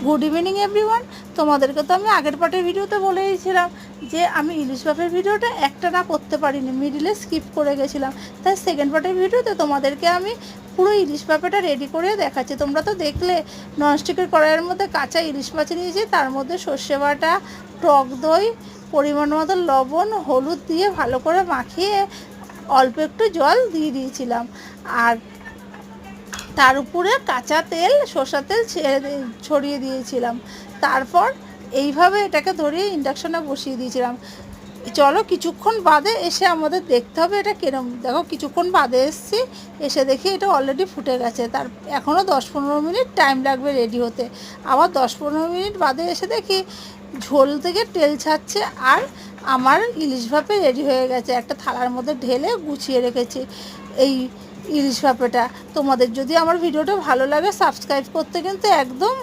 Good evening everyone. তোমাদেরকে তো আমি আগের পার্টের ভিডিওতে বলেইছিলাম যে আমি ইলিশ ভাপের ভিডিওটা একটা না করতে পারিনি, মিডিলে স্কিপ করে গেছিলাম। তাই সেকেন্ড পার্টের ভিডিওতে তোমাদেরকে আমি পুরো ইলিশ ভাপাটা রেডি করে দেখাচ্ছি। তোমরা তো দেখলে ননস্টিকের কড়াইয়ের মধ্যে কাঁচা ইলিশ মাছ নিয়েছি, তার মধ্যে সর্ষে বাটা, টক দই, পরিমাণ মতো লবণ, হলুদ দিয়ে ভালো করে মাখিয়ে অল্প একটু জল দিয়ে দিয়েছিলাম। আর তার উপরে কাঁচা তেল, সরষের তেল ছড়িয়ে দিয়েছিলাম। তারপর এইভাবে এটাকে ধরিয়ে ইন্ডাকশনে বসিয়ে দিয়েছিলাম। চলো কিছুক্ষণ বাদে এসে আমাদের দেখতে হবে এটা কিরম। দেখো কিছুক্ষণ বাদে এসেছি, এসে দেখি এটা অলরেডি ফুটে গেছে। তার এখনও 10-15 মিনিট টাইম লাগবে রেডি হতে। আবার 10-15 মিনিট বাদে এসে দেখি ঝোল থেকে তেল ছাড়ছে, আর আমার ইলিশ ভাপে রেডি হয়ে গেছে। একটা থালার মধ্যে ঢেলে গুছিয়ে রেখেছি এই ইলিশ ভাপাটা। তোমাদের যদি আমার ভিডিওটা ভালো লাগে সাবস্ক্রাইব করতে কিন্তু একদম